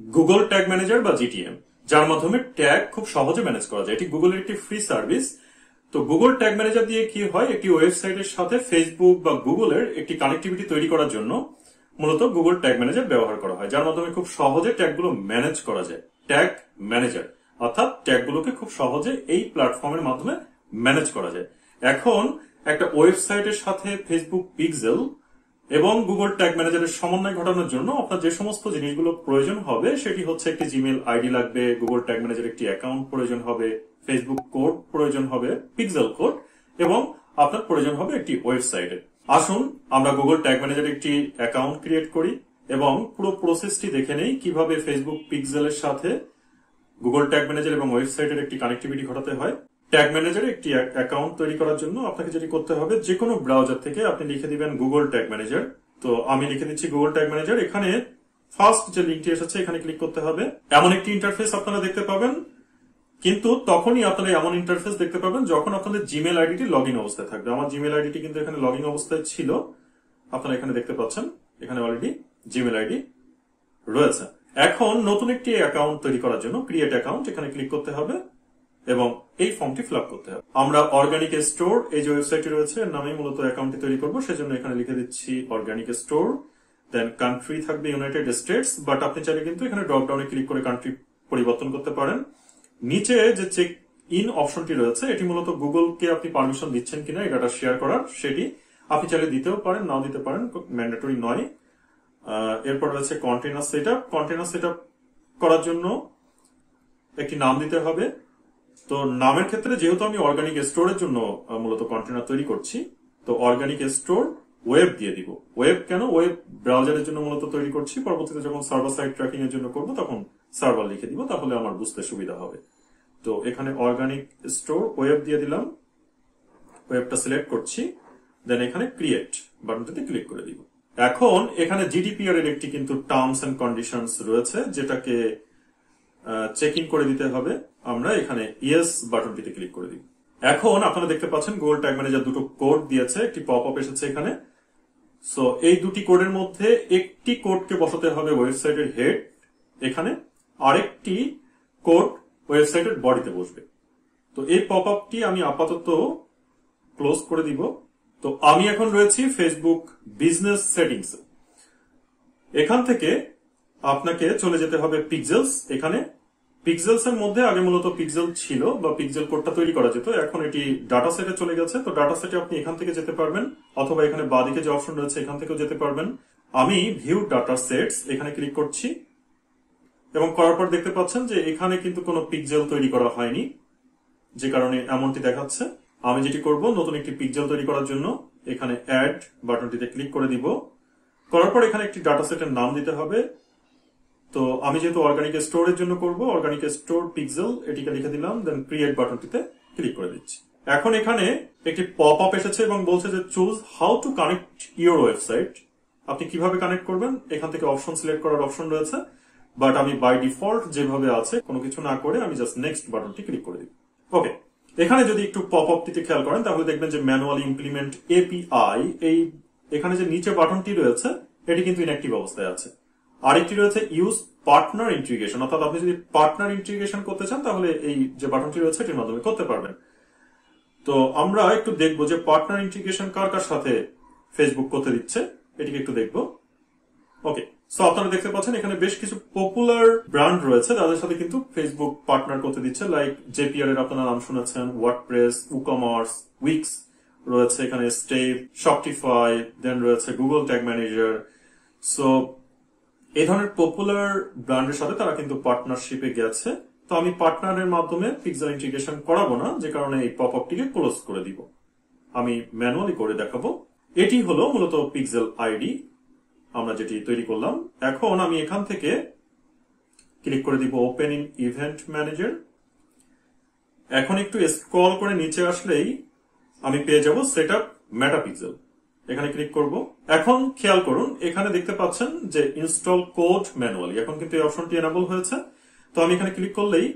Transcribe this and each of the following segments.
Google tag manager বা GTM, যার মাধ্যমে ট্যাগ খুব সহজে ম্যানেজ করা যায়। এটি গুগলের একটি ফ্রি সার্ভিস। তো গুগল ট্যাগ ম্যানেজার দিয়ে কি হয়, একটি ওয়েবসাইটের সাথে ফেসবুক বা গুগলের একটি কানেক্টিভিটি তৈরি করার জন্য মূলত গুগল ট্যাগ ম্যানেজার ব্যবহার করা হয়, যার মাধ্যমে খুব সহজে ট্যাগগুলো ম্যানেজ করা যায়। ট্যাগ ম্যানেজার অর্থাৎ ট্যাগগুলোকে খুব সহজে এই প্ল্যাটফর্মের মাধ্যমে ম্যানেজ করা যায়। এখন একটা ওয়েবসাইটের সাথে ফেসবুক পিক্সেল এবং গুগল ট্যাগ ম্যানেজারের সমন্বয় ঘটানোর জন্য আপনার যে সমস্ত জিনিসগুলো প্রয়োজন হবে সেটি হচ্ছে একটি জিমেল আইডি লাগবে, গুগল ট্যাগ ম্যানেজার একটি অ্যাকাউন্ট প্রয়োজন হবে, ফেসবুক কোড প্রয়োজন হবে, পিক্সেল কোড, এবং আপনার প্রয়োজন হবে একটি ওয়েবসাইটের। আসুন আমরা গুগল ট্যাগ ম্যানেজারে একটি অ্যাকাউন্ট ক্রিয়েট করি এবং পুরো প্রসেসটি দেখে নেই কিভাবে ফেসবুক পিক্সেলের সাথে গুগল ট্যাগ ম্যানেজার এবং ওয়েবসাইটের একটি কানেক্টিভিটি ঘটাতে হয়। ট্যাগ ম্যানেজারে একটি অ্যাকাউন্ট তৈরি করার জন্য আপনাকে যেটি করতে হবে, যে কোনো ব্রাউজার থেকে আপনি লিখে দিবেন গুগল ট্যাগ ম্যানেজার। তো আমি লিখে দিচ্ছি গুগল ট্যাগ ম্যানেজার। এখানে ফার্স্ট যে লিঙ্কটি এসেছে এখানে ক্লিক করতে হবে। এমন একটি ইন্টারফেস আপনারা দেখতে পাবেন, কিন্তু তখনই আপনারা এমন ইন্টারফেস দেখতে পাবেন যখন আপনাদের জিমেল আইডিটি লগ ইন অবস্থায় থাকবে। আমার জিমেল আইডিটি কিন্তু এখানে লগ ইন অবস্থায় ছিল, আপনারা এখানে দেখতে পাচ্ছেন এখানে অলরেডি জিমেল আইডি রয়েছে। এখন নতুন একটি অ্যাকাউন্ট তৈরি করার জন্য ক্রিয়েট অ্যাকাউন্ট এখানে ক্লিক করতে হবে এবং এই ফর্মটি ফিল আপ করতে হবে। আমরা অর্গানিক স্টোর, এই যে ওয়েবসাইটটি রয়েছে এর নামেই মূলত অ্যাকাউন্টটি তৈরি করবো, সেজন্য এখানে লিখে দিচ্ছি অর্গানিক স্টোর। দেন কান্ট্রি থাকবে ইউনাইটেড স্টেটস, বাট আপনি চাইলে কিন্তু এখানে ড্রপ ডাউনে ক্লিক করে কান্ট্রি পরিবর্তন করতে পারেন। নিচে যে চেক ইন অপশনটি রয়েছে এটি মূলত গুগলকে আপনি পারমিশন দিচ্ছেন কিনা এই ডাটা শেয়ার করার, সেটি আপনি চাইলে দিতেও পারেন, নাও দিতে পারেন, ম্যান্ডেটরি নয়। এরপর রয়েছে কন্টেনার সেটআপ। কন্টেনার সেটআপ করার জন্য একটি নাম দিতে হবে। তো নামের ক্ষেত্রে যেহেতু আমি অর্গানিক স্টোরের জন্য মূলত কন্টেনার তৈরি করছি, তো অর্গানিক স্টোর ওয়েব দিয়ে দিব। ওয়েব কেন, ওয়েব ব্রাউজারের জন্য মূলত তৈরি করছি, পরবর্তীতে যখন সার্ভার সাইড ট্র্যাকিং এর জন্য করব তখন সার্ভার লিখে দিব, তাহলে আমার বুঝতে সুবিধা হবে। তো এখানে অর্গানিক স্টোর ওয়েব দিয়ে দিলাম, ওয়েবটা সিলেক্ট করছি, দেন এখানে ক্রিয়েট বাটনটিতে ক্লিক করে দিব। এখন এখানে জিডিপিআর এর একটি কিন্তু টার্মস এন্ড কন্ডিশনস রয়েছে, যেটাকে চেক ইন করে দিতে হবে। আমরা এখানে ইয়েস বাটনটিতে ক্লিক করে দিব। এখন আপনারা দেখতে পাচ্ছেন গুগল ট্যাগ ম্যানেজার দুটো কোড দিয়েছে, একটি পপ আপ এসেছে এখানে। সো এই দুটি কোডের মধ্যে একটি কোডকে বসাতে হবে ওয়েবসাইটের হেড এখানে, আরেকটি কোড ওয়েবসাইটের বডিতে বসবে। তো এই পপ আপটি আমি আপাতত ক্লোজ করে দিব। তো আমি এখন রয়েছি ফেসবুক বিজনেস সেটিংস। এখান থেকে আপনাকে চলে যেতে হবে পিক্সেলস। এখানে পিক্সেলস এর মধ্যে আগে মূলত পিক্সেল ছিল বা পিক্সেল কোডটা তৈরি করা যেত, এখন এটি ডাটা সেটে চলে গেছে। তো ডাটা সেটে আপনি এখান থেকে যেতে পারবেন, অথবা এখানে বাঁদিকে যে অপশন রয়েছে এখান থেকেও যেতে পারবেন। আমি ভিউ ডাটা সেটস এখানে ক্লিক করছি এবং করার পর দেখতে পাচ্ছেন যে এখানে কিন্তু কোনো পিক্সেল তৈরি করা হয়নি, যে কারণে এমনটি দেখাচ্ছে। আমি যেটি করব, নতুন একটি পিক্সেল তৈরি করার জন্য এখানে অ্যাড বাটনটিতে ক্লিক করে দিব। করার পর এখানে একটি ডাটা সেটের নাম দিতে হবে। তো আমি যেহেতু অর্গানিক স্টোরের জন্য করব, অর্গানিক স্টোর পিক্সেল এটিকে লিখে দিলাম, দেন ক্রিয়েট বাটনটিতে ক্লিক করে দিচ্ছি। এখন এখানে একটি পপ আপ এসেছে এবং বলছে যে choose how to connect your website. আপনি কিভাবে কানেক্ট করবেন এখান থেকে অপশন সিলেক্ট করার অপশন রয়েছে, বাট আমি বাই ডিফল্ট যেভাবে আছে কোনো কিছু না করে আমি জাস্ট নেক্সট বাটনটি ক্লিক করে দিব। ওকে, এখানে যদি একটু পপ আপটিতে খেয়াল করেন তাহলে দেখবেন যে ম্যানুয়ালি ইমপ্লিমেন্ট এপিআই, এই এখানে যে নিচে বাটনটি রয়েছে এটি কিন্তু ইনঅ্যাক্টিভ অবস্থায় আছে। আরেকটি রয়েছে ইউজ পার্টনার ইন্টিগ্রেশন, অর্থাৎ আপনি যদি পার্টনার ইন্টিগ্রেশন করতে চান তাহলে এই যে বাটনটি রয়েছে এটির মাধ্যমে করতে পারবেন। তো আমরা একটু দেখবো যে পার্টনার ইন্টিগ্রেশন কার কার সাথে ফেসবুক করতে দিচ্ছে, এটিকে একটু দেখবো। ওকে, সো আপনারা দেখতে পাচ্ছেন এখানে বেশ কিছু পপুলার ব্র্যান্ড রয়েছে তাদের সাথে কিন্তু ফেসবুক পার্টনার করতে দিচ্ছে, লাইক জেপিআর এর আপনারা নাম শুনেছেন, ওয়ার্ডপ্রেস, উকমার্স, উইক্স রয়েছে এখানে, স্টেপ, শপটিফাই, দেন রয়েছে গুগল ট্যাগ ম্যানেজার। সো এই ধরনের পপুলার ব্র্যান্ডের সাথে তারা কিন্তু পার্টনারশিপে গেছে। তো আমি পার্টনারের মাধ্যমে পিক্সেল ইন্টিগ্রেশন করাবো না, যে কারণে এই পপ আপটিকে ক্লোজ করে দিব। আমি ম্যানুয়ালি করে দেখাবো। এটি হলো মূলত পিক্সেল আইডি আমরা যেটি তৈরি করলাম। এখন আমি এখান থেকে ক্লিক করে দিব ওপেন ইন ইভেন্ট ম্যানেজার। এখন একটু স্ক্রল করে নিচে আসলেই আমি পেয়ে যাব সেটআপ মেটাপিক্সেল, এখানে ক্লিক করব। এখন খেয়াল করুন এখানে দেখতে পাচ্ছেন যে ইনস্টল কোড ম্যানুয়ালি, এখন কিন্তু এই অপশনটি এনাবল হয়েছে। তো আমি এখানে ক্লিক করলেই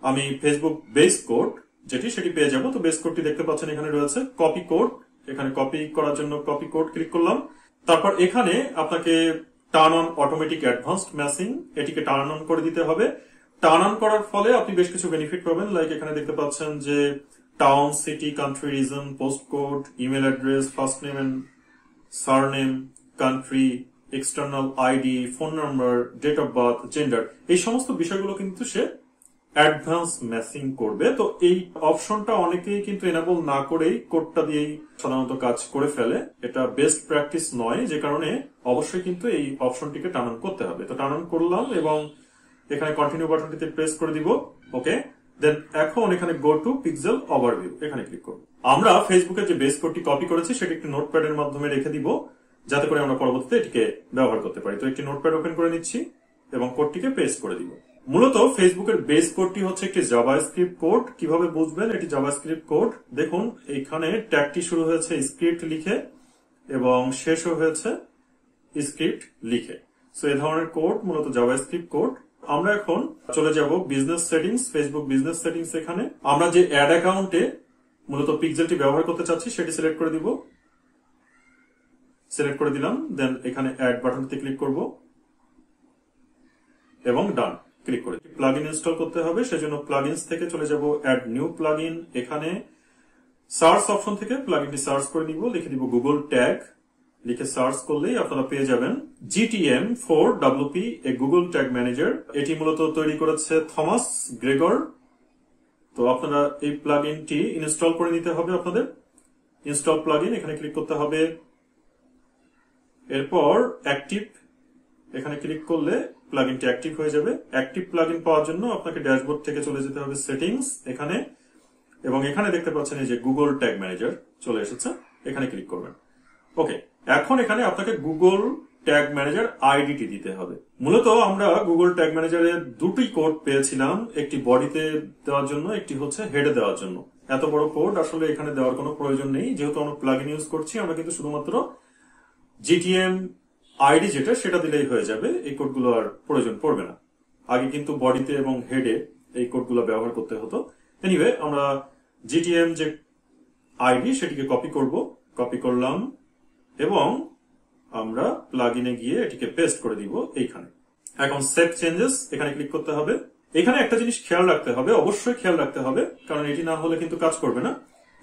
আমি ফেসবুক বেস কোড যেটি সেটি পেয়ে যাব। তো বেস কোডটি দেখতে পাচ্ছেন এখানে রয়েছে, কপি কোড, এখানে কপি করার জন্য কপি কোড ক্লিক করলাম। তারপর এখানে আপনাকে turn on automatic advanced matching, এটিকে টার্ন অন করে দিতে হবে। টার্ন অন করার ফলে আপনি বেশ কিছু বেনিফিট পাবেন, লাইক এখানে দেখতে পাচ্ছেন যে town, city, country, reason, post code, email address, first name and surname, country, external ID, phone number, date of birth, gender, এই সমস্ত বিষয়গুলো কিন্তু সে অ্যাডভান্স ম্যাচিং করবে। তো এই অপশনটা অনেকেই কিন্তু এনাবল না করেই কোডটা দিয়েই সাধারণত কাজ করে ফেলে। এটা বেস্ট প্র্যাকটিস নয়, যে কারণে অবশ্যই কিন্তু এই অপশনটিকে টার্ন অন করতে হবে। তো টার্ন অন করলাম এবং এখানে কন্টিনিউ বাটনটিতে প্রেস করে দিব। ওকে, দেন এখন এখানে গো টু পিক্সেল ওভারভিউ, এখানে ক্লিক করব। আমরা ফেসবুকের যে বেস কোডটি কপি করেছি সেটি একটি নোটপ্যাড এর মাধ্যমে রেখে দিব, যাতে করে আমরা পরবর্তীতে এটিকে ব্যবহার করতে পারি। তো একটি নোটপ্যাড ওপেন করে নিচ্ছি এবং কোডটিকে পেস্ট করে দিব। মূলত ফেসবুকের বেস কোডটি হচ্ছে একটি জাভাস্ক্রিপ্ট কোড। কিভাবে বুঝবেন এটি জাভাস্ক্রিপ্ট কোড? দেখুন এখানে ট্যাগটি শুরু হয়েছে স্ক্রিপ্ট লিখে এবং শেষও হয়েছে স্ক্রিপ্ট লিখে। সো এই ধরনের কোড মূলত জাভাস্ক্রিপ্ট কোড। আমরা এখন চলে যাব business settings, Facebook business settings. এখানে আমরা যে অ্যাড অ্যাকাউন্টে মূলত পিক্সেলটি ব্যবহার করতে চাচ্ছি সেটি সিলেক্ট করে দিব। সিলেক্ট করে দিলাম, দেন এখানে অ্যাড বাটনটিতে ক্লিক করব এবং ডান ক্লিক করে প্লাগইন ইনস্টল করতে হবে। সেজন্য প্লাগইনস থেকে চলে যাব অ্যাড নিউ প্লাগইন। এখানে সার্চ অপশন থেকে প্লাগইনটি সার্চ করে নিব, লিখে দিব গুগল ট্যাগ। লিখে সার্চ করলেই আপনারা পেয়ে যাবেন GTM4WP, এ গুগল ট্যাগ ম্যানেজার। এটি মূলত তৈরি করেছে থমাস গ্রেগর। তো আপনারা এই প্লাগইনটি ইনস্টল করে নিতে হবে আপনাদের। ইনস্টল প্লাগইন, এখানে ক্লিক করতে হবে। এরপর অ্যাক্টিভ, এখানে ক্লিক করলে প্লাগইনটি অ্যাক্টিভ হয়ে যাবে। অ্যাক্টিভ প্লাগইন পাওয়ার জন্য আপনাকে ড্যাশবোর্ড থেকে চলে যেতে হবে সেটিংস এখানে, এবং এখানে দেখতে পাচ্ছেন এই যে গুগল ট্যাগ ম্যানেজার চলে এসেছে, এখানে ক্লিক করবেন। ওকে, এখন এখানে আপনাকে গুগল ট্যাগ ম্যানেজার আইডিটি দিতে হবে। মূলত আমরা গুগল ট্যাগ ম্যানেজারের দুটি কোড পেয়েছিলাম, একটি বডিতে দেওয়ার জন্য, একটি হচ্ছে হেডে দেওয়ার জন্য। এত বড় কোড আসলে এখানে দেওয়ার কোনো প্রয়োজন নেই, যেহেতু আমরা প্লাগইন ইউজ করছি। আমরা কিন্তু শুধুমাত্র GTM আইডি যেটা সেটা দিলেই হয়ে যাবে, এই কোডগুলো আর প্রয়োজন পড়বে না। আগে কিন্তু বডিতে এবং হেডে এই কোডগুলো ব্যবহার করতে হতো। এনিওয়ে, আমরা GTM যে আইডি সেটিকে কপি করব, কপি করলাম এবং আমরা প্লাগইনে গিয়ে এটিকে পেস্ট করে দিব এইখানে। এখন সেভ চেঞ্জেস, এখানে ক্লিক করতে হবে। এখানে একটা জিনিস খেয়াল রাখতে হবে, অবশ্যই খেয়াল রাখতে হবে, কারণ এটি না হলে কিন্তু কাজ করবে না।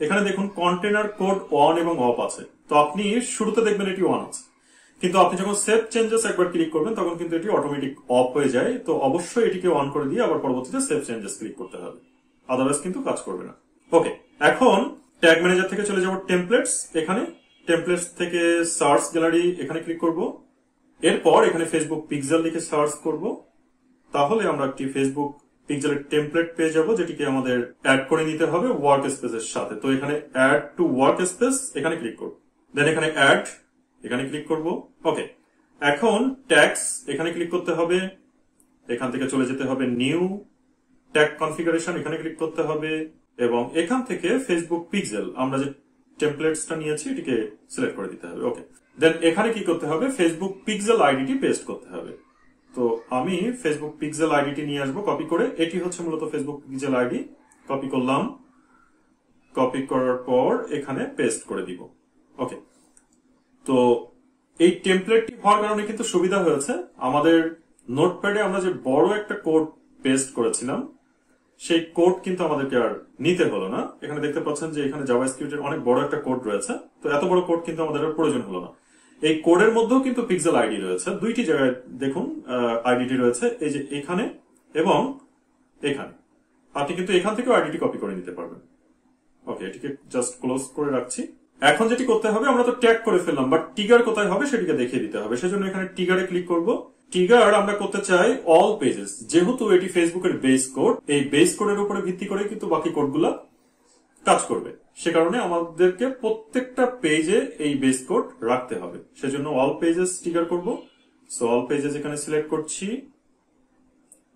এখানে দেখুন কন্টেনার কোড অন এবং অফ আছে। তো আপনি শুরুতে দেখবেন এটি অন আছে, কিন্তু আপনি যখন সেভ চেঞ্জেস একবার ক্লিক করবেন তখন কিন্তু এটি অটোমেটিক অফ হয়ে যায়। তো অবশ্যই এটিকে অন করে দিয়ে আবার পরবর্তীতে সেভ চেঞ্জেস ক্লিক করতে হবে, আদারওয়াইজ কিন্তু কাজ করবে না। ওকে, এখন ট্যাগ ম্যানেজার থেকে চলে যাব টেমপ্লেটস। এখানে টেমপ্লেটস থেকে সার্চ গ্যালারি, এখানে ক্লিক করব। এরপর এখানে ফেসবুক পিক্সেল লিখে সার্চ করব। তাহলে আমরা একটি ফেসবুক পিক্সেলের টেমপ্লেট পেয়ে যাব, যেটিকে আমাদের অ্যাড করে নিতে হবে ওয়ার্ক স্পেসের সাথে। তো এখানে অ্যাড টু ওয়ার্ক স্পেস, এখানে ক্লিক করব। দেন এখানে অ্যাড, এখানে ক্লিক করব। ওকে, এখন ট্যাগস, এখানে ক্লিক করতে হবে। এখান থেকে চলে যেতে হবে নিউ ট্যাগ কনফিগারেশন, এখানে ক্লিক করতে হবে এবং এখান থেকে ফেসবুক পিক্সেল আমরা যে টেমপ্লেটসটা নিয়েছি এটিকে সিলেক্ট করে দিতে হবে। ওকে, দেন এখানে কি করতে হবে, ফেসবুক পিক্সেল আইডিটি পেস্ট করতে হবে। তো আমি ফেসবুক পিক্সেল আইডিটি নিয়ে আসবো কপি করে। এটি হচ্ছে মূলত ফেসবুক পিক্সেল আইডি। কপি করলাম, কপি করার পর এখানে পেস্ট করে দিব। ওকে, তো এই টেমপ্লেটটি হওয়ার কারণে কিন্তু সুবিধা হয়েছে। আমাদের নোটপ্যাডে আমরা যে বড় একটা কোড পেস্ট করেছিলাম সেই কোড কিন্তু আমাদেরকে আর নিতে হলো না। এখানে দেখতে পাচ্ছেন যে এখানে জাভাস্ক্রিপ্টের অনেক বড় একটা কোড রয়েছে। তো এত বড় কোড কিন্তু আমাদের আর প্রয়োজন হলো না। এই কোডের মধ্যেও কিন্তু পিক্সেল আইডি রয়েছে, দুইটি জায়গায় দেখুন আইডিটি রয়েছে, এই যে এখানে এবং এখানে। আপনি কিন্তু এখান থেকেও আইডিটি কপি করে নিতে পারবেন। ওকে, এটিকে জাস্ট ক্লোজ করে রাখছি। এখন যেটি করতে হবে, আমরা তো ট্যাগ করে ফেললাম, বাট ট্রিগার কোথায় হবে সেটিকে দেখিয়ে দিতে হবে। সেজন্য এখানে ট্রিগারে ক্লিক করব। ট্রিগার আমরা করতে চাই অল পেজেস, যেহেতু এটি ফেসবুকের বেস কোড। এই বেস কোডের উপরে ভিত্তি করে কিন্তু বাকি কোডগুলা কাজ করবে। সে কারণে আমাদেরকে প্রত্যেকটা পেজে এই বেস কোড রাখতে হবে। সেজন্য অল পেজেস ট্রিগার করব। সো অল পেজেস এখানে সিলেক্ট করছি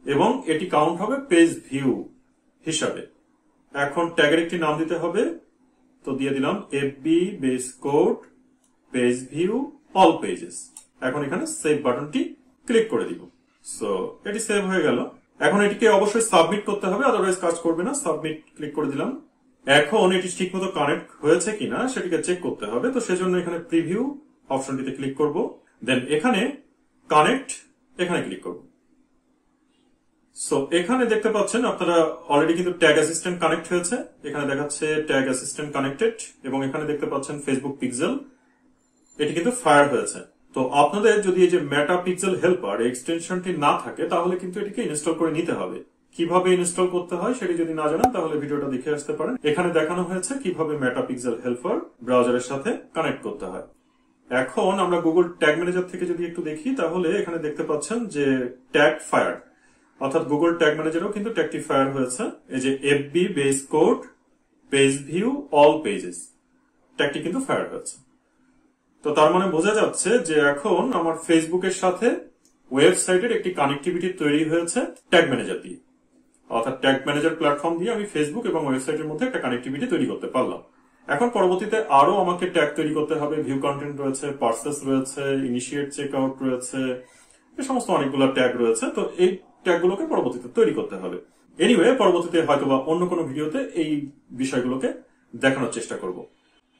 এবং এটি কাউন্ট হবে পেজ ভিউ হিসাবে। এখন ট্যাগের একটি নাম দিতে হবে, তো দিয়ে দিলাম FB base code page view all pages. এখন এখানে সেভ বাটনটি ক্লিক করে দিব। সো এটি সেভ হয়ে গেল। এখন এটিকে অবশ্যই সাবমিট করতে হবে, আদারওয়াইজ কাজ করবে না। সাবমিট ক্লিক করে দিলাম। এখন এটি ঠিকমতো কানেক্ট হয়েছে কিনা সেটিকে চেক করতে হবে। তো সেজন্য এখানে প্রিভিউ অপশনটিতে ক্লিক করব। দেন এখানে কানেক্ট এখানে ক্লিক করব। সো এখানে দেখতে পাচ্ছেন আপনারা অলরেডি কিন্তু ট্যাগ অ্যাসিস্ট্যান্ট কানেক্ট হয়েছে, এখানে দেখাচ্ছে ট্যাগ অ্যাসিস্ট্যান্ট কানেক্টেড, এবং এখানে দেখতে পাচ্ছেন ফেসবুক পিক্সেল এটি কিন্তু ফায়ার হয়েছে। তো আপনাদের যদি এই যে মেটা পিক্সেল হেল্পার এক্সটেনশনটি না থাকে তাহলে কিন্তু এটিকে ইনস্টল করে নিতে হবে। কিভাবে ইনস্টল করতে হয় সেটি যদি না জানেন তাহলে ভিডিওটা দেখে আসতে পারেন। এখানে দেখানো হয়েছে কিভাবে মেটা পিক্সেল হেল্পার ব্রাউজারের সাথে কানেক্ট করতে হয়। এখন আমরা গুগল ট্যাগ ম্যানেজার থেকে যদি একটু দেখি তাহলে এখানে দেখতে পাচ্ছেন যে ট্যাগ ফায়ার, অর্থাৎ গুগল ট্যাগ ম্যানেজারও কিন্তু ট্যাগটি ফায়ার হয়েছে। এই যে FB base code page view all pages ট্যাগটি কিন্তু ফায়ার হয়েছে। তো তার মানে বোঝা যাচ্ছে যে এখন আমার ফেসবুকের সাথে ওয়েবসাইটের একটি কানেক্টিভিটি তৈরি হয়েছে ট্যাগ ম্যানেজার দিয়ে, অর্থাৎ ট্যাগ ম্যানেজার প্ল্যাটফর্ম দিয়ে আমি ফেসবুক এবং ওয়েবসাইটের মধ্যে একটা কানেক্টিভিটি তৈরি করতে পারলাম। এখন পরবর্তীতে আরো আমাকে ট্যাগ তৈরি করতে হবে, ভিউ কন্টেন্ট রয়েছে, পার্সেস রয়েছে, ইনিশিয়েট চেক আউট রয়েছে, এই সমস্ত অনেকগুলো ট্যাগ রয়েছে। তো এই ট্যাগগুলোকে পরবর্তীতে তৈরি করতে হবে। এনিওয়ে পরবর্তীতে হয়তোবা অন্য কোনো ভিডিওতে এই বিষয়গুলোকে দেখানোর চেষ্টা করব।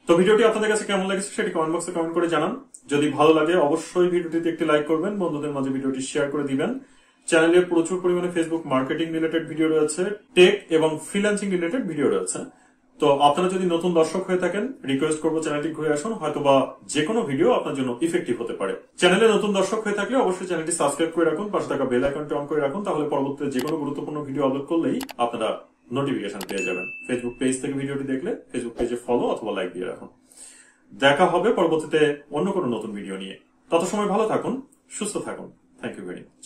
তো ভিডিওটি আপনাদের কাছে কেমন লাগছে সেটি কমেন্ট বক্সে কমেন্ট করে জানান। যদি ভালো লাগে অবশ্যই ভিডিওটিতে একটি লাইক করবেন, বন্ধুদের মাঝে ভিডিওটি শেয়ার করে দিবেন। চ্যানেলে প্রচুর পরিমাণে ফেসবুক মার্কেটিং রিলেটেড ভিডিও রয়েছে, টেক এবং ফ্রিল্যান্সিং রিলেটেড ভিডিও রয়েছে। তো আপনারা যদি নতুন দর্শক হয়ে থাকেন রিকোয়েস্ট করবো চ্যানেলটি ঘুরে আসুন, হয়তোবা যে কোনো ভিডিও আপনার জন্য ইফেক্টিভ হতে পারে। চ্যানেলে নতুন দর্শক হয়ে থাকলে অবশ্যই চ্যানেলটি সাবস্ক্রাইব করে রাখুন, পাশে থাকা বেল আইকনটি অন করে রাখুন, তাহলে পরবর্তীতে যে কোনো গুরুত্বপূর্ণ ভিডিও আপলোড করলেই আপনারা নোটিফিকেশন পেয়ে যাবেন। ফেসবুক পেজ থেকে ভিডিওটি দেখলে ফেসবুক পেজে ফলো অথবা লাইক দিয়ে রাখুন। দেখা হবে পরবর্তীতে অন্য কোনো নতুন ভিডিও নিয়ে। তত সময় ভালো থাকুন, সুস্থ থাকুন। Thank you very much.